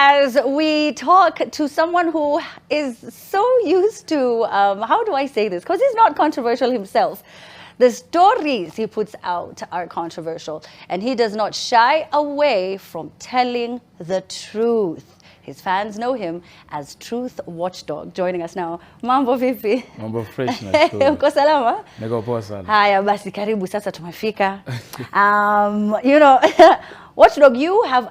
as we talk to someone who is so used to, how do I say this? Because he's not controversial himself. The stories he puts out are controversial, and he does not shy away from telling the truth. His fans know him as Truth Watchdog. Joining us now. Mambo vipi? Mambo fresh na shukuru. Uko salama? Niko poa sana. Haya basi, karibu sasa tumefika. Watchdog,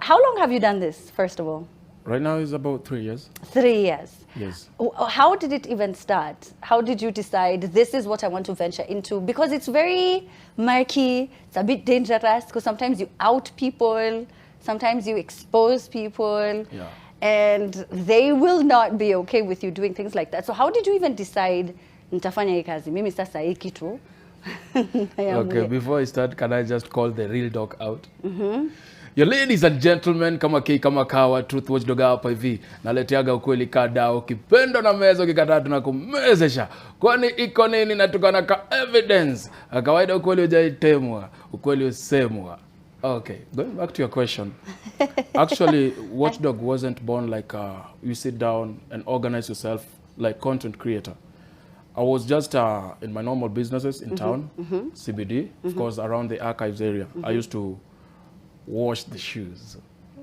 how long have you done this, first of all? Right now is about 3 years. 3 years. Yes. How did it even start? How did you decide this is what I want to venture into? Because it's very murky, it's a bit dangerous, because sometimes you out people, sometimes you expose people. Yeah. And they will not be okay with you doing things like that. So how did you even decide, nitafanya hii kazi, mimi sasa hii kitu? Okay, before I start, can I just call the real dog out? Your ladies and gentlemen, kama kei kama kawa, Truth Watchdog hapa hivi. Naleteaga ukweli kada, ukipenda na meza, ukikataa tunakumezesha. Kwani iko nini na tukana ka evidence? Kawaida ukweli hujaitemwa, ukweli usemwa. Okay, going back to your question. Actually, Watchdog wasn't born like you sit down and organize yourself like content creator. I was just in my normal businesses in town, CBD, of course, around the archives area. I used to wash the shoes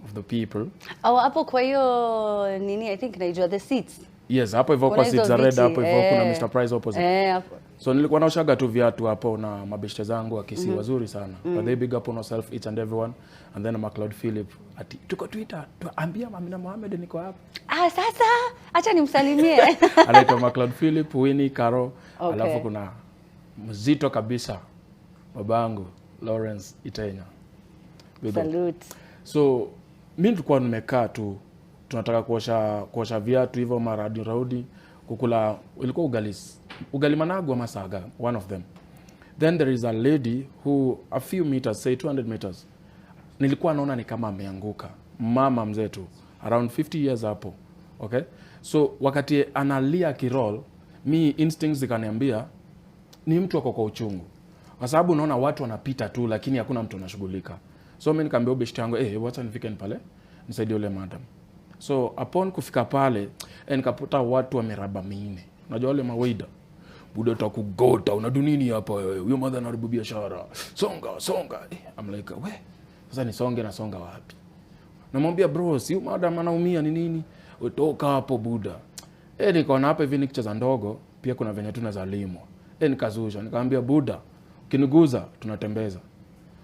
of the people. Oh, hapo kwa hiyo nini, I think naijua the seats. Yes, hapo hivyo kwa seats za red, hapo hivyo kuna Mr. Price opposite. Hapo. So nilikuwa naoshaga tu viatu hapo na mabeshte zangu akisi wazuri sana. But they big up on yourself, each and everyone. And then McLeod Philip ati tuko Twitter, tuambia Mamina Mohamed niko hapa. Sasa acha nimsalimie. Anaitwa McLeod Philip, Winnie, Caro. Okay. Alafu kuna mzito kabisa babangu Lawrence Itenya. Salute. So mimi nilikuwa nimekaa tu tunataka kuosha viatu hivyo maradi kukula, ilikuwa ugali managu ama saga, one of them. Then there is a lady who a few meters, say 200 meters, nilikuwa naona ni kama ameanguka, mama mzetu around 50 years hapo. Okay, so wakati analia kiroll, mi instincts zikaniambia ni mtu ako kwa uchungu, kwa sababu unaona watu wanapita tu lakini hakuna mtu anashughulika. So mimi nikamwambia beshte yangu, wacha nifike pale nisaidie yule madam. So upon kufika pale nikaputa watu wameraba minne. Unajua wale mawaida, buda utakugota, unadu nini hapa wewe? Huyo mother anaribu biashara. Songa. I'm like, we, sasa nisonge na songa wapi? Namwambia bro, si madam anaumia ni nini? Utoka hapo buda. Nikaona hapa hivi nikicheza ndogo, pia kuna venye tunazalimwa. Nikazusha, nikamwambia buda, ukiniguza tunatembeza.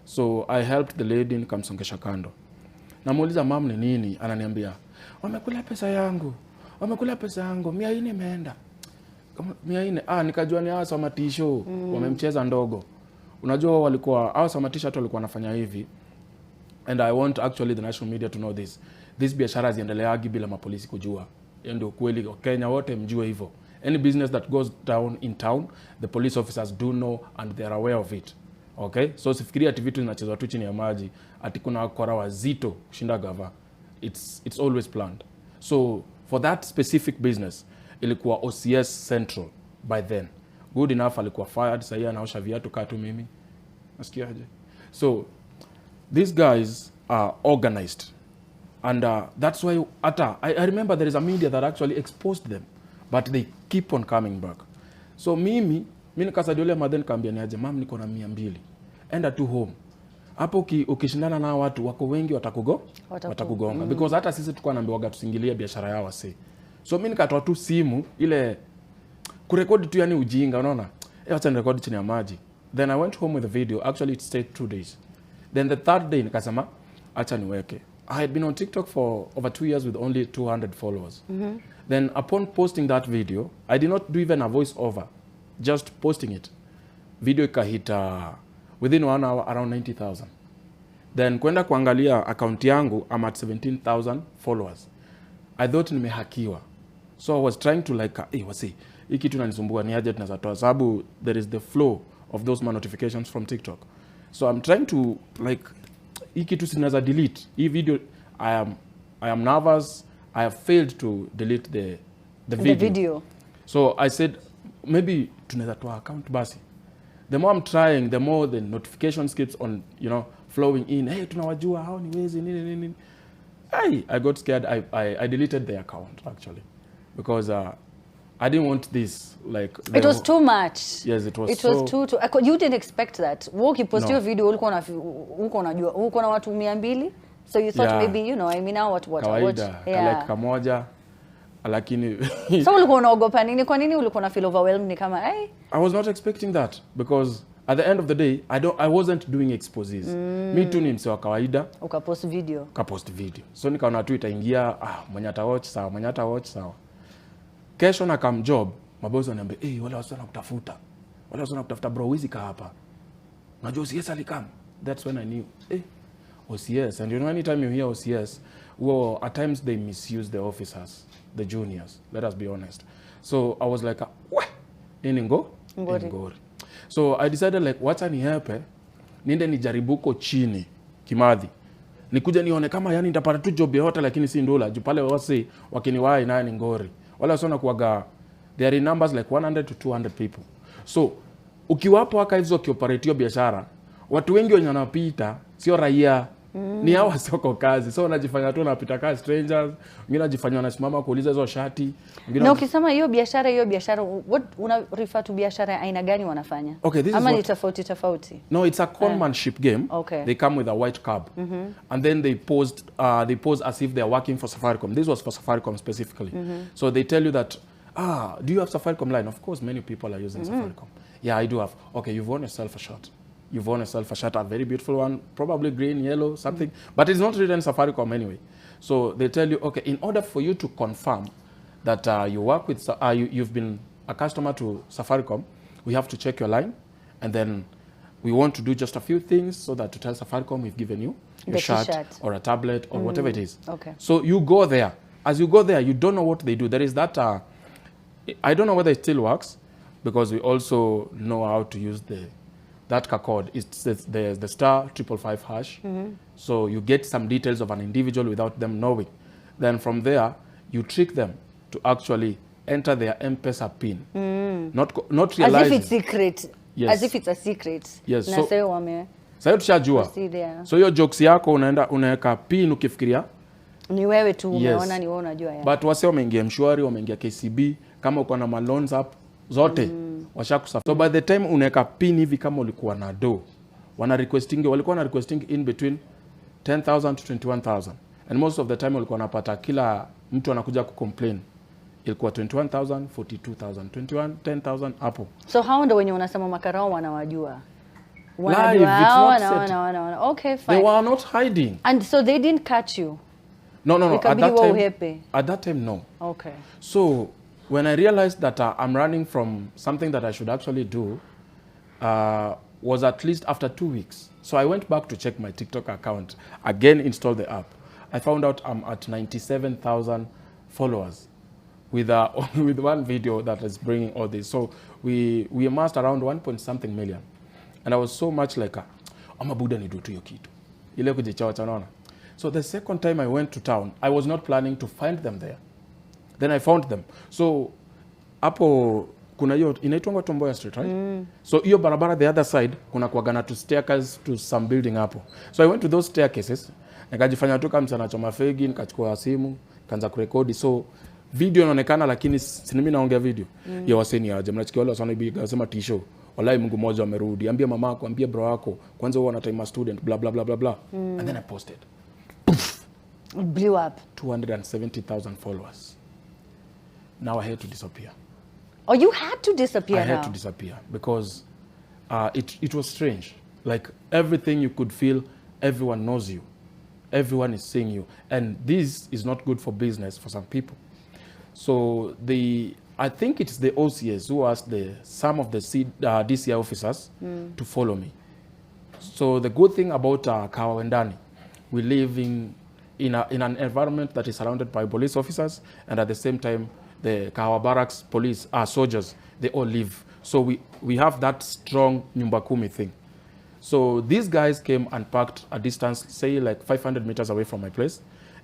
So I helped the lady, nikamsongesha kando. Namuuliza mam ni nini? Ananiambia, wamekula pesa yangu. 400 imeenda. 400. Nikajua ni hawa Samatisho, wamemcheza ndogo. Unajua walikuwa hawa Samatisho hata walikuwa wanafanya hivi. And I want actually the national media to know this. This biashara ziendeleagi bila mapolisi kujua. Ndio kweli Kenya wote mjue hivyo. Any business that goes down in town, the police officers do know and they are aware of it. Okay? So sifikiria ati vitu zinachezwa tu chini ya maji, ati kuna wakora wazito kushinda gava. It's always planned. So for that specific business, ilikuwa OCS Central by then. Good enough alikuwa fired, sasa anaosha viatu katu mimi. Nasikiaje? So these guys are organized. And that's why I remember there is a media that actually exposed them, but they keep on coming back. So mimi nikasaidia yule madhen kaambia niaje, mam niko na 200. Enda tu home. Hapo ukishindana na watu wako wengi watakugonga. Because hata sisi tulikuwa naambiwa tusingilie biashara yao wase. So mimi nikatoa tu simu ile kurekodi tu, yani ujinga, unaona? Acha nirekodi chini ya maji. Then I went home with the video. Actually it stayed 2 days. Then the third day nikasema acha niweke. I had been on TikTok for over 2 years with only 200 followers. Then upon posting that video, I did not do even a voice over, just posting it. Video ikahita within 1 hour around 90,000. Then kwenda kuangalia account yangu, I'm at 17,000 followers. I thought nimehakiwa. So I was trying to like, wasi, hii kitu inanisumbua ni aje tunaweza toa, sababu there is the flow of those notifications from TikTok. So I'm trying to like, hii kitu sinaweza delete. Hii video, I am nervous. I have failed to delete the video. So I said, maybe tunaweza toa account basi. The more I'm trying, the more the notifications keeps on, flowing in. Hey, tunawajua hao ni wezi nini. I got scared. I deleted the account actually, because I didn't want this. Like it was too much. Yes, it was. It was too. You didn't expect that. Walkie post your video, ulikuwa na watu 200. So you thought maybe, you know, I mean, now what? Kawaida, like kamoja, lakini. So ulikuwa unaogopa nini? Kwa nini ulikuwa na feel overwhelmed ni kama I was not expecting that, because at the end of the day, I wasn't doing exposes. Me tu ni mse wa kawaida. Ukapost video. Kapost video. So nikaona tu itaingia, mwenye ata watch sawa. Kesho na kam job, mabosi wananiambia, wale watu wanakutafuta. Wale watu wanakutafuta bro, wizi ka hapa. Unajua OCS alikam. That's when I knew, OCS. And you know, anytime you hear OCS, well, at times they misuse the officers, the juniors. Let us be honest. So I was like, Ngori. So I decided like, wacha nihepe, niende nijaribuko chini, Kimathi. Nikuja nione kama yani nitapata tu job yote, lakini si ndola. Jupale wase wakiniwai naye ni Ngori. Wala wasona kuwaga, they are in numbers like 100 to 200 people. So ukiwapo waka hizo kioperatio biashara, watu wengi wenye wanapita sio raia, ni hao wasioko kazi. So wanajifanya tu wanapita kama strangers, wengine wanajifanya wanasimama kuuliza hizo shati. Na ukisema hiyo biashara, what una refer to biashara aina gani wanafanya? Okay, this ama is ni tofauti. No, it's a conmanship game. Okay. They come with a white cab. And then they pose as if they are working for Safaricom. This was for Safaricom specifically. So they tell you that, do you have Safaricom line? Of course, many people are using Safaricom. Yeah, I do have. Okay, you've won yourself a shot. You've won yourself a shirt, a very beautiful one, probably green, yellow, something. But it's not written Safaricom anyway. So they tell you, okay, in order for you to confirm that you work with, you've been a customer to Safaricom, we have to check your line. And then we want to do just a few things so that to tell Safaricom we've given you a shirt or a tablet or whatever it is. Okay. So you go there. As you go there, you don't know what they do. There is that, I don't know whether it still works, because we also know how to use that code. It's the *555#. So you get some details of an individual without them knowing. Then from there, you trick them to actually enter their M-Pesa PIN. Not realizing. As if it's secret. Yes. As if it's a secret. Yes. Na sayo wame. Sayo tushajua. So hiyo jokes yako unaweka PIN ukifikiria ni wewe tu umeona, ni wewe unajua ya. But wase wameingia Mshwari, wameingia KCB, kama uko na loans up zote. Washakusafa. So by the time unaweka PIN hivi, kama ulikuwa na walikuwa na requesting in between 10,000 to 21,000. And most of the time walikuwa wanapata kila mtu anakuja kucomplain. Ilikuwa 21,000, 42,000, 21, 10,000 hapo. So hao ndio wenye unasema makarao wanawajua. Live, it's not Wana. Okay, fine. They were not hiding. And so they didn't catch you? No. At that time, no. Okay. So when I realized that I'm running from something that I should actually do, was at least after 2 weeks. So I went back to check my TikTok account, again installed the app. I found out I'm at 97,000 followers with with one video that is bringing all this. So we amassed around 1.something million. And I was so much like, Buddha ni do to your kitu. Ile kujichawa chanaona. So the second time I went to town, I was not planning to find them there. Then I found them. So hapo kuna hiyo inaitwa Tomboya Street, right? So hiyo barabara the other side kuna kuagana to staircase to some building hapo. So I went to those staircases, nikajifanya tu kama msana choma fegi, nikachukua simu, kaanza kurekodi. So video inaonekana, lakini si mimi naongea video. Ya waseni aje, mnachikia wale wasana biga sema tisho. Wallahi Mungu mmoja amerudi. Ambia mamako, ambia bro wako, kwanza wewe unatime student blah blah blah blah blah. And then I posted. Poof. It blew up. 270,000 followers. Now I had to disappear. Oh, you had to disappear now? I had to disappear because it was strange. Like everything you could feel, everyone knows you. Everyone is seeing you. And this is not good for business for some people. So I think it's the OCS who asked some of the DCI officers to follow me. So the good thing about Kawendani, we live in an environment that is surrounded by police officers, and at the same time, the Kahawa Barracks police, soldiers, they all live. So we have that strong Nyumba Kumi thing. So these guys came and parked a distance, say like 500 meters away from my place,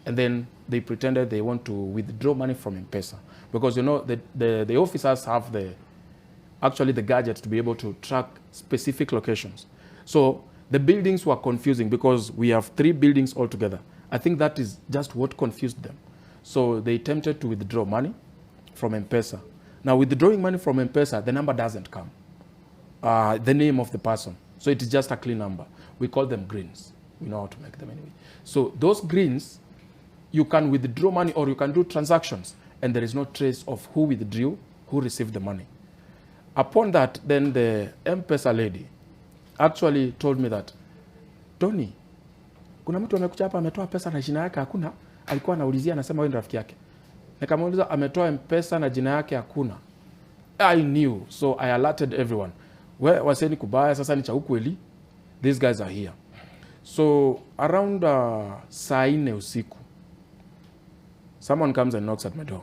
and then they pretended they want to withdraw money from M-Pesa. Because, you know, the officers have the gadgets to be able to track specific locations. So the buildings were confusing because we have 3 buildings altogether. I think that is just what confused them. So they attempted to withdraw money from M-Pesa. Now, withdrawing money from M-Pesa, the number doesn't come. The name of the person. So it is just a clean number. We call them greens. We know how to make them anyway. So those greens, you can withdraw money or you can do transactions, and there is no trace of who withdrew, who received the money. Upon that, then the M-Pesa lady actually told me that, Tony, kuna mtu amekuja hapa ametoa pesa na jina yake hakuna, alikuwa anaulizia anasema wewe ni rafiki yake. Nikamuuliza ametoa M-Pesa na jina yake hakuna. I knew, so I alerted everyone. Waseni kubaya, sasa ni cha ukweli. These guys are here. So around saa 4 usiku, someone comes and knocks at my door.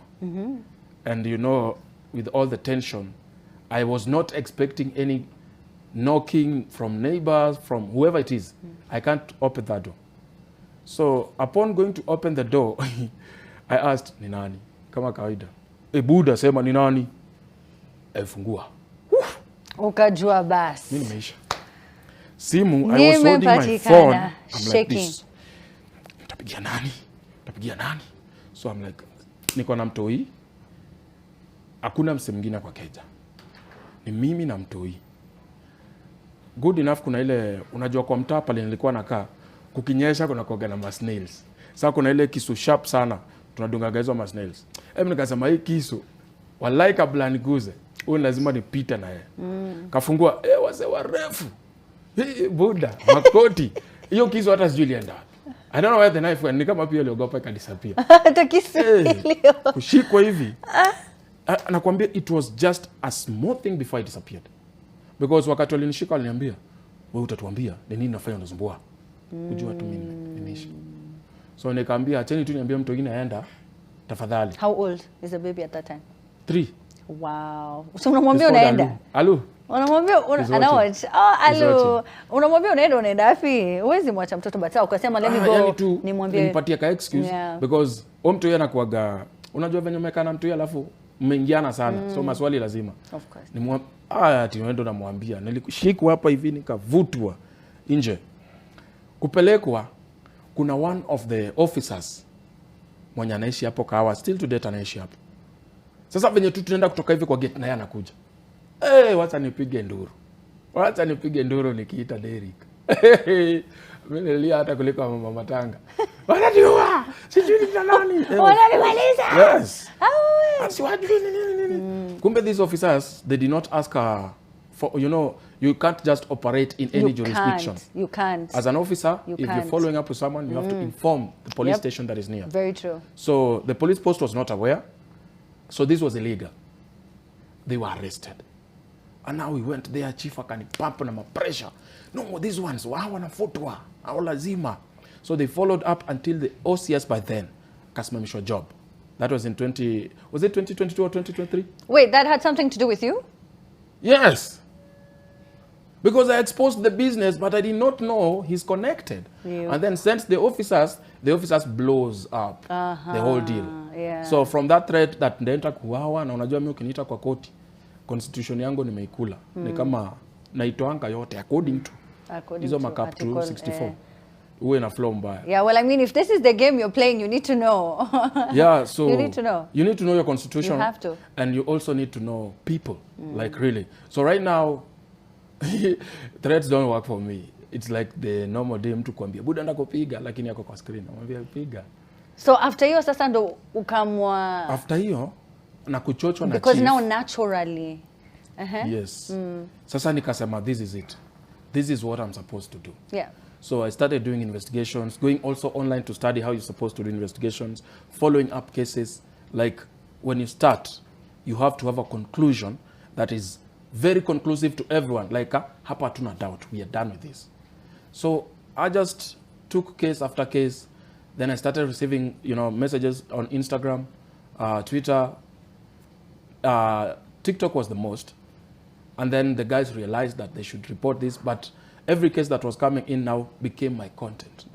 And you know, with all the tension, I was not expecting any knocking from neighbors, from whoever it is. I can't open that door. So upon going to open the door, I asked, ni nani? Kama kawaida. Buda sema ni nani? Fungua. Ukajua basi. Mimi nimeisha. Simu, I was holding my phone. I'm like this. Nitapigia nani? Nitapigia nani? So I'm like, niko na mtoi. Hakuna mse mwingine kwa keja. Ni mimi na mtoi. Good enough kuna ile, unajua kwa mtaa pale nilikuwa nakaa, kukinyesha kuna kuoga na snails. Sasa kuna ile kisu sharp sana, tunadunga hizo snails. Nikasema hii kisu, wallahi kabla niguze, huyu lazima nipite na yeye. Kafungua, wazee warefu. Buda, makoti. Hiyo kisu hata sijui ilienda. I don't know where the knife went. Ni kama pia iliogopa ikadisappear. Hata kisu ilio. Kushikwa hivi. Nakwambia it was just a small thing before it disappeared. Because wakati walinishika waliniambia, wewe utatuambia ni nini nafanya unasumbua. Kujua tu mimi nimeisha. So nikaambia acheni tu niambie mtu mwingine aenda tafadhali. How old is the baby at that time? 3. Wow. So unamwambia unaenda? Alu. Unamwambia Alu. Unamwambia unaenda wapi? Huwezi mwacha mtoto bata ukasema let me go. Yani tu nimpatie ka excuse because mtu yeye anakuaga, unajua venye umekana mtu yeye alafu mmeingiana sana. So maswali lazima. Of course. Ati ndo namwambia nilikushikwa hapa hivi nikavutwa nje. Kupelekwa kuna one of the officers mwenye anaishi hapo Kahawa, still to date anaishi hapo. Sasa venye tu tunaenda kutoka hivi kwa gate na yeye anakuja. Wacha nipige nduru. Wacha nipige nduru nikiita Derek. Mimi nilia hata kuliko mama Matanga. Wananiua. Sijui ni nani. Wananimaliza. Yes. Asiwajui nini. Kumbe these officers, they did not ask for, you know, you can't just operate in any jurisdiction. You can't. As an officer, if you're following up with someone, you have to inform the police station that is near. Very true. So the police post was not aware. So this was illegal. They were arrested. And now we went there, chief akanipampa na pressure. No, these ones, wanafutwa, lazima. So they followed up until the OCS by then, kasimamishwa job. That was in 2022 or 2023? Wait, that had something to do with you? Yes. Because I exposed the business, but I did not know he's connected. And then since the officers blows up the whole deal. Yeah. So from that threat that ndaenda kuwawa, na unajua mimi ukiniita kwa koti, constitution yangu nimeikula. Ni kama naitoanga yote according to hizo makap 264. Uwe na flow mbaya. Yeah, well, I mean, if this is the game you're playing, you need to know. Yeah, so you need to know. You need to know your constitution. You have to. And you also need to know people, like really. So right now, threats don't work for me. It's like the normal day mtu kuambia, buda ndakupiga, lakini yako kwa screen. Namwambia piga. So after hiyo sasa ndo ukamwa... After hiyo, na kuchochwa na chief. Because now naturally. Yes. Sasa nikasema, this is it. This is what I'm supposed to do. Yeah. So I started doing investigations, going also online to study how you're supposed to do investigations, following up cases. Like when you start, you have to have a conclusion that is very conclusive to everyone. Like, hapa hatuna doubt, we are done with this. So I just took case after case. Then I started receiving, messages on Instagram, Twitter. TikTok was the most. And then the guys realized that they should report this, but every case that was coming in now became my content.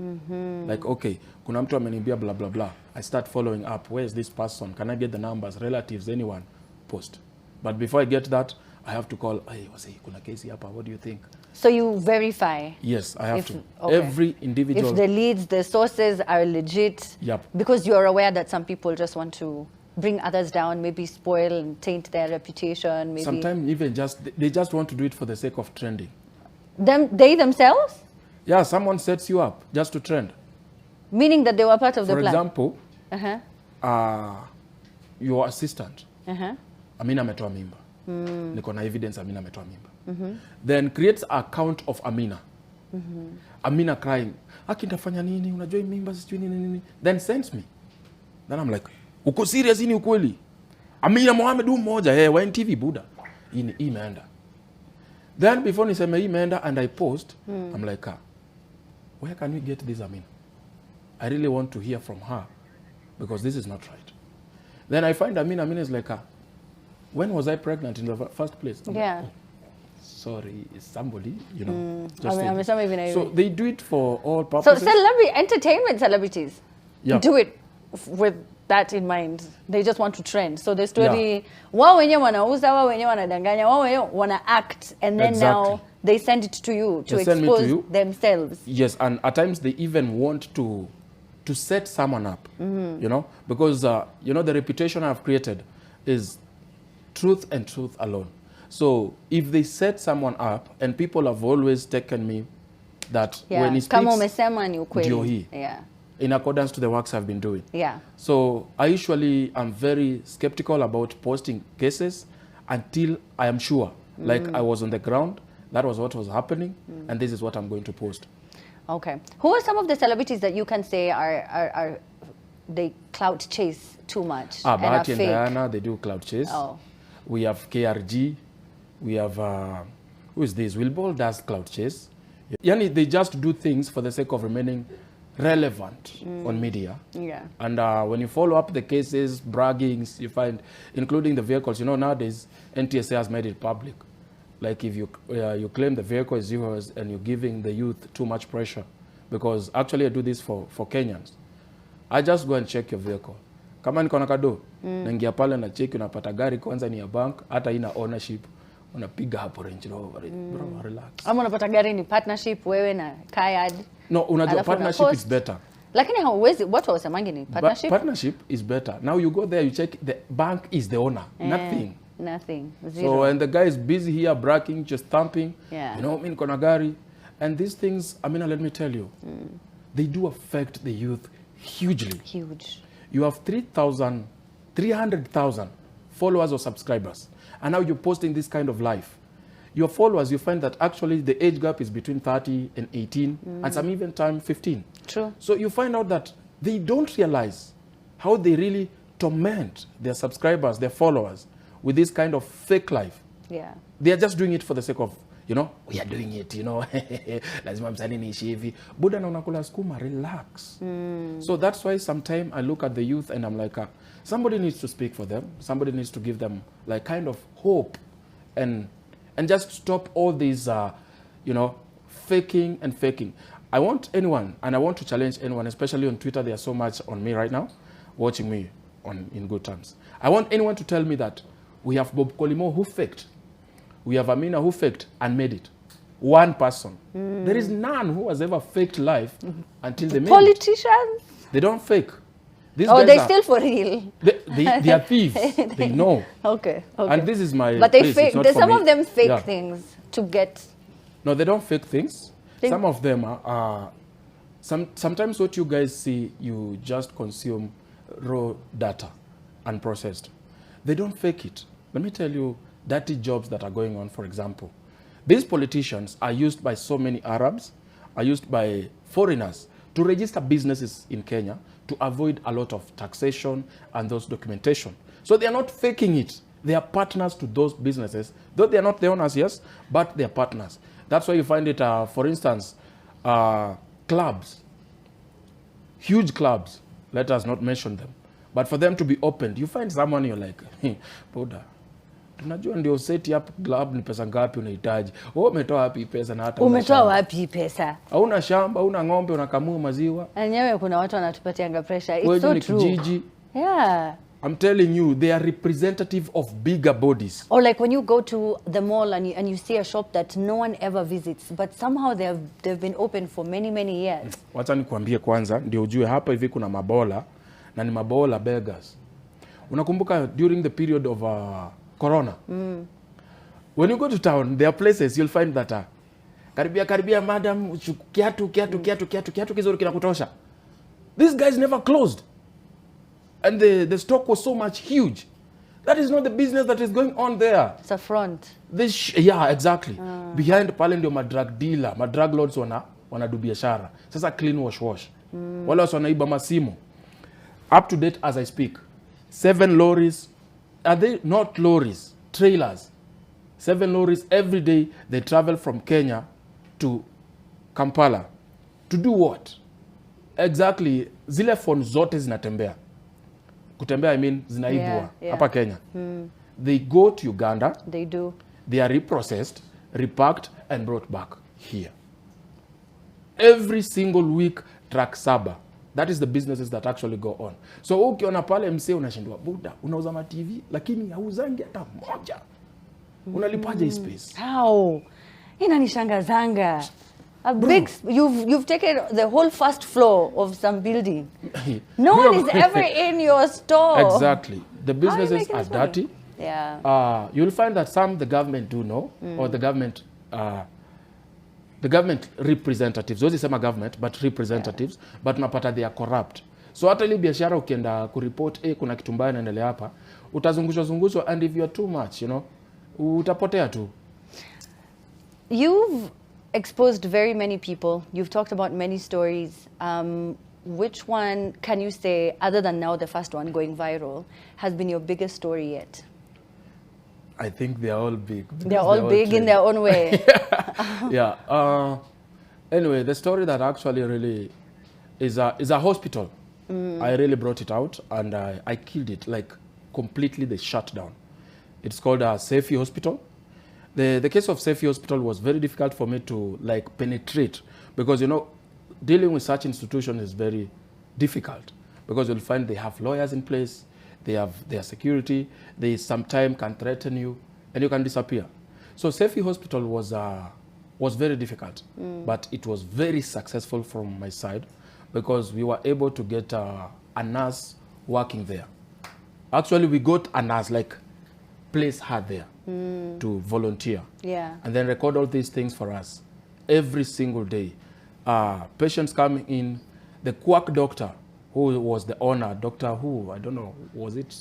Like, okay, kuna mtu ameniambia blah, blah, blah. I start following up. Where is this person? Can I get the numbers, relatives, anyone? Post. But before I get that, I have to call, hey, kuna case hapa, what do you think? So you verify? Yes, I have to. Okay. Every individual. If the leads, the sources are legit. Yep. Because you're aware that some people just want to bring others down, maybe spoil and taint their reputation. Maybe. Sometimes even they just want to do it for the sake of trending. They themselves? Yeah, someone sets you up just to trend. Meaning that they were part of the plan? For example, your assistant. Amina ametoa mimba. Niko na evidence Amina ametoa mimba. Then creates an account of Amina. Amina crying. Haki nitafanya nini? Unajua mimba sijui nini. Then sends me. Then I'm like, uko serious ni ukweli? Amina Mohamed mmoja wa NTV buda. Hii imeenda. Then before niseme hii imeenda and I post, I'm like, where can we get this Amina? I really want to hear from her because this is not right. Then I find Amina is like, when was I pregnant in the first place? I'm like, oh, sorry, somebody, so they do it for all purposes. So entertainment celebrities do it with that in mind. They just want to trend. So the story, wao wenyewe wanauza, wao wenyewe wanadanganya, wao wenyewe wana act, and then now they send it to you to expose themselves. Yes, and at times they even want to set someone up, because the reputation I've created is truth and truth alone. So if they set someone up, and people have always taken me that when he speaks, in accordance to the works I've been doing. So I usually am very skeptical about posting cases until I am sure, like I was on the ground, that was what was happening, and this is what I'm going to post. Okay. Who are some of the celebrities that you can say are they clout chase too much? Bahati and Diana, they do clout chase. Oh. We have KRG. We have, who is this? Wilbol does clout chase. Yani, they just do things for the sake of remaining relevant on media. Yeah. And when you follow up the cases, braggings, you find, including the vehicles, nowadays, NTSA has made it public. Like if you claim the vehicle is yours and you're giving the youth too much pressure, because actually I do this for Kenyans. I just go and check your vehicle. Kama niko na kado, naingia pale na check, unapata gari kwanza ni ya bank, hata ina ownership, unapiga hapo Range Rover. Bro, relax. Ama unapata gari ni partnership wewe na Kayad. No, unajua partnership is better. Lakini hauwezi, watu wasemangi ni partnership? Partnership is better. Now you go there, you check, the bank is the owner. Nothing. Zero. So when the guy is busy here bragging, just thumping, mimi niko na gari, and these things, Amina, let me tell you, they do affect the youth hugely. Huge. You have 300,000 followers or subscribers, and now you're posting this kind of life. Your followers, you find that actually the age gap is between 30 and 18, and some even time 15. True. So you find out that they don't realize how they really torment their subscribers, their followers, with this kind of fake life. Yeah. They are just doing it for the sake of, we are doing it, lazima msanii niishi hivi. Buda na unakula skuma, relax. So that's why sometimes I look at the youth and I'm like, somebody needs to speak for them. Somebody needs to give them like kind of hope and just stop all these, faking. I want anyone, and I want to challenge anyone, especially on Twitter, they are so much on me right now, watching me in good terms. I want anyone to tell me that we have Bob Kolimo who faked. We have Amina who faked and made it. One person. There is none who has ever faked life until they made Politicians? it. They don't fake. These guys still for real. They are thieves. They know. Okay. And this is my But they place. fake. Some of them fake things to get. No, they don't fake things. Some of them are. Sometimes what you guys see, you just consume raw data, unprocessed. They don't fake it. Let me tell you, dirty jobs that are going on, for example. These politicians are used by so many Arabs, are used by foreigners to register businesses in Kenya to avoid a lot of taxation and those documentation. So they are not faking it. They are partners to those businesses. Though they are not the owners, yes, but they are partners. That's why you find it, for instance, clubs, huge clubs, let us not mention them. But for them to be opened, you find someone you're like, Boda, tunajua ndio set up club ni pesa ngapi unahitaji? Umetoa wapi pesa na hata umetoa wapi pesa? Hauna shamba, hauna ng'ombe, unakamua maziwa. Enyewe kuna watu wanatupatianga pressure. It's so true. Kijiji. Yeah. I'm telling you, they are representative of bigger bodies. Or like when you go to the mall and you see a shop that no one ever visits, but somehow they've been open for many, many years. Wacha nikuambie kwanza, ndio ujue hapa hivi kuna mabola, na ni mabola beggars. Unakumbuka during the period of Corona? When you go to town, there are places you'll find that karibia madam, kiatu kizuri kinakutosha. These guys never closed. And the stock was so much huge. That is not the business that is going on there. It's a front. Yeah, exactly. Behind pale ndio drug dealer, drug lords wanadu biashara. Sasa clean wash. Wale wanaiba masimu. Up to date as I speak, 7 lorries, are they not lorries, trailers. 7 lorries every day, they travel from Kenya to Kampala. To do what? Exactly, zile phone zote zinatembea. Kutembea, I mean, zinaibwa hapa Kenya. They go to Uganda. They do. They are reprocessed, repacked, and brought back here. Every single week, truck saba. That is the businesses that actually go on. So ukiona pale msee unashindwa, buda, unauza ma TV, lakini hauzangi hata moja. Unalipaje space? How? Inanishangazanga. A big, you've taken the whole first floor of some building. No one is ever in your store. Exactly. The businesses are dirty. Yeah. You'll find that some the government do know, or the government representatives. Those is some government, but representatives, but unapata they are corrupt. So hata ile biashara ukienda kureport kuna kitu mbaya inaendelea hapa, utazungushwa and if you are too much, utapotea tu. You've exposed very many people. You've talked about many stories. Which one can you say, other than now the first one going viral, has been your biggest story yet? I think they're all big. They're all big in their own way. Yeah. Anyway, the story that actually really is a hospital. I really brought it out and I killed it, like completely. They shut down. It's called Safi Hospital. The case of Safi Hospital was very difficult for me to like penetrate because dealing with such institution is very difficult because you'll find they have lawyers in place, they have their security, they sometimes can threaten you and you can disappear. So Safi Hospital was very difficult, but it was very successful from my side because we were able to get a nurse working there. Actually, we got a nurse, like place her there to volunteer. Yeah. And then record all these things for us every single day. Patients coming in, the quack doctor, who was the owner, doctor who, I don't know, was it?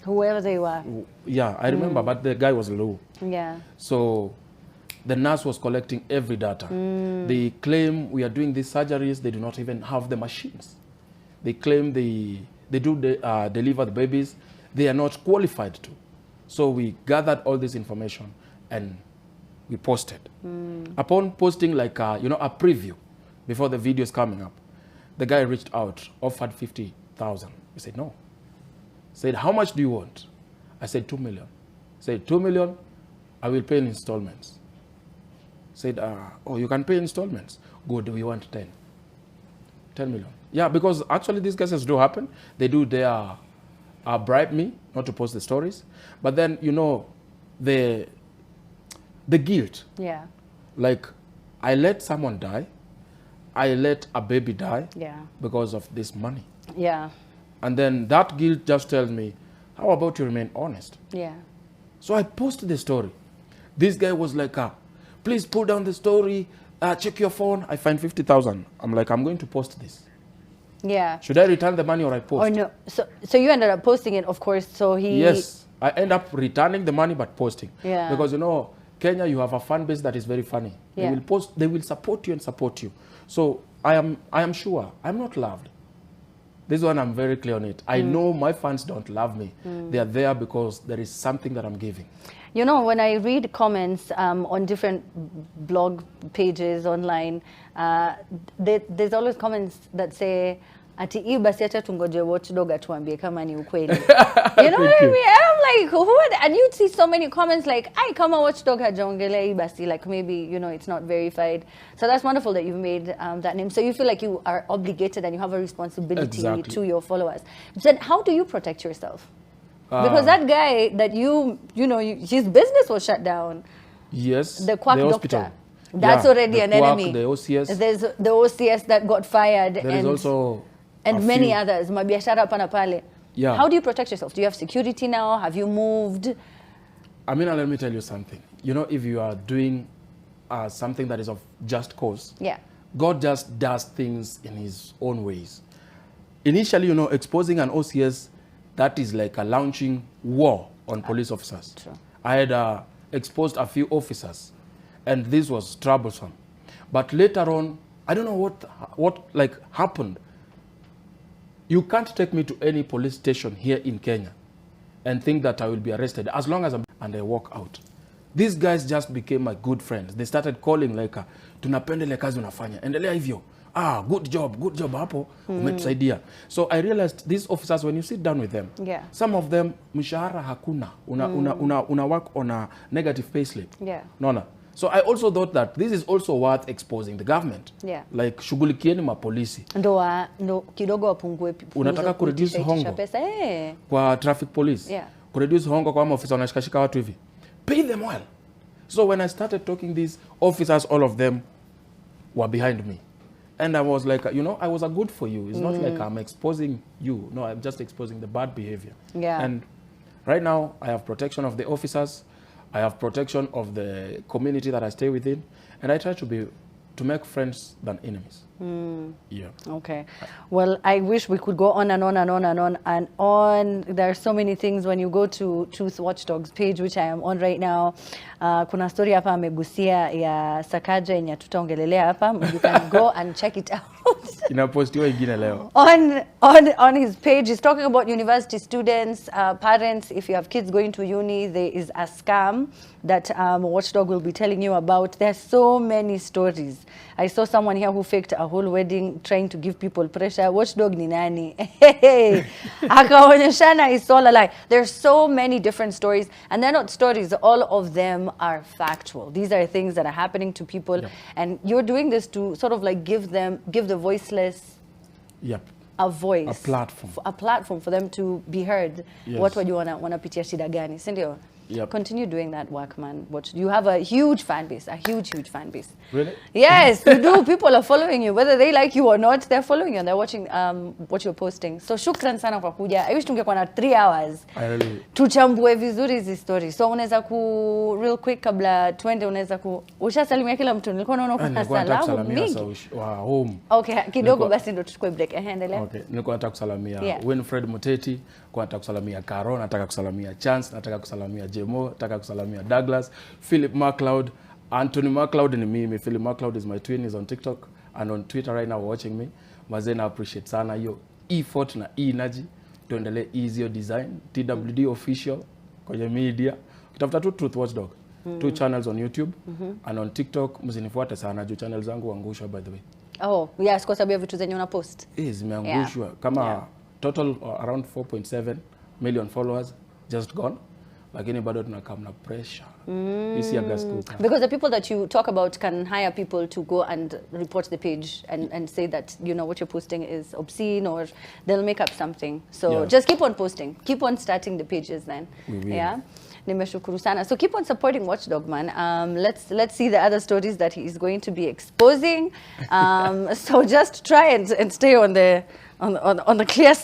Whoever they were. Yeah, I remember, but the guy was low. Yeah. So the nurse was collecting every data. They claim we are doing these surgeries, they do not even have the machines. They claim they do deliver the babies, they are not qualified to. So we gathered all this information and we posted. Upon posting like a preview before the video is coming up, the guy reached out, offered 50,000. We said no. Said, how much do you want? I said 2 million. Said 2 million, I will pay in installments. Said, oh, you can pay installments. Good, we want 10. 10 million. Yeah, because actually these cases do happen. They do bribe me not to post the stories, but then the guilt. Yeah. Like I let someone die, I let a baby die. Yeah. Because of this money. Yeah. And then that guilt just tells me, how about you remain honest? Yeah. So I posted the story. This guy was like, please pull down the story, check your phone. I find 50,000. I'm like, I'm going to post this. Yeah. Should I return the money or I post? Or no. So you ended up posting it, of course. So he. Yes, I end up returning the money but posting. Yeah. Because Kenya, you have a fan base that is very funny. Yeah. They will post. They will support you and support you. So I am sure I'm not loved. This one I'm very clear on it. I know my fans don't love me. They are there because there is something that I'm giving. When I read comments on different blog pages online, there's always comments that say, ati hii basi acha tungoje Watchdog atuambie kama ni ukweli. You know what I mean? And I'm like, who would, and you'd see so many comments like, ai kama Watchdog hajaongelea hii basi, like maybe, you know, it's not verified. So that's wonderful that you've made that name. So you feel like you are obligated and you have a responsibility to your followers. Then how do you protect yourself? Because that guy that you know, his business was shut down. Yes. The quack the doctor. That's already an quack, enemy. The OCS. There's the OCS that got fired. There is also and many others. Mabiashara pana pale. Yeah. How do you protect yourself? Do you have security now? Have you moved? Amina, let me tell you something. You know, if you are doing something that is of just cause, yeah, God just does things in his own ways. Initially, you know, exposing an OCS, that is like a launching war on police officers. True. I had exposed a few officers, and this was troublesome. But later on, I don't know what like happened. You can't take me to any police station here in Kenya and think that I will be arrested as long as and I walk out. These guys just became my good friends. They started calling like, tunapendele kazi unafanya. Endelea hivyo. Good job hapo. Umetusaidia. So I realized these officers, when you sit down with them, yeah, some of them, mishahara hakuna. Una work on a negative payslip. Yeah. No. So I also thought that this is also worth exposing the government. Yeah. Like shughulikieni mapolisi. Ndo kidogo wapungue. Unataka kureduce hongo pesa, kwa traffic police. Yeah. Kureduce hongo kwa maofisa wanashikashika watu hivi. Pay them well. So when I started talking, these officers, all of them were behind me. And I was like, you know, I was a good for you. It's not like I'm exposing you. No, I'm just exposing the bad behavior. Yeah. And right now, I have protection of the officers. I have protection of the community that I stay within. And I try to make friends than enemies. Yeah. Okay. Well, I wish we could go on and on and on and on and on. There are so many things when you go to Truth Watchdog's page, which I am on right now. Kuna story hapa amegusia ya Sakaja yenye tutaongelelea hapa. You can go and check it out. Inapostiwa ingine leo. On his page, he's talking about university students, parents. If you have kids going to uni, there is a scam that Watchdog will be telling you about. There's so many stories. I saw someone here who faked a whole wedding trying to give people pressure. Watchdog ni nani? Akaonyeshana is all a lie. There's so many different stories, and they're not stories. All of them are factual. These are things that are happening to people, and you're doing this to sort of like give the voiceless a voice, a platform for them to be heard. Yes. What would you wanapitia shida gani, si ndio? Continue doing that work, man. You have a huge fan base, a huge fan base. Really? Yes, you do. People are following you, whether they like you or not. They're following you and they're watching what you're posting. So shukran sana kwa kuja. I wish tungekuwa na 3 hours. I really Tuchambue vizuri hizi story. So unaweza real quick kabla twende, unaweza ushasalimia kila mtu. Nilikuwa naona kuna salamu mingi. Home. Okay, kidogo basi ndo tuchukue break. Endelea. Okay, nilikuwa nataka kusalamia Winfred Muteti, nilikuwa nataka kusalamia Caro, nataka kusalamia Chance, nataka kusalamia Jemo, nataka kusalamia Douglas, Philip MacLeod, Anthony MacLeod ni mimi. Philip MacLeod is my twin, he's on TikTok and on Twitter right now watching me. Mazena appreciate sana hiyo effort na energy. Tuendelee easy design, TWD official kwenye media. Utafuta tu Truth Watchdog. 2 channels on YouTube and on TikTok. Msinifuate sana juu channel zangu huangushwa by the way. Oh, yes, kwa sababu ya vitu zenye una post. Zimeangushwa kama total around 4.7 million followers just gone. Lakini bado tunakaa na pressure. Because the people that you talk about can hire people to go and report the page and say that, you know, what you're posting is obscene, or they'll make up something. So just keep on posting. Keep on starting the pages then. Yeah. Nimeshukuru sana. So keep on supporting Watchdog, man. Let's see the other stories that he is going to be exposing. So just try and stay on the clear side.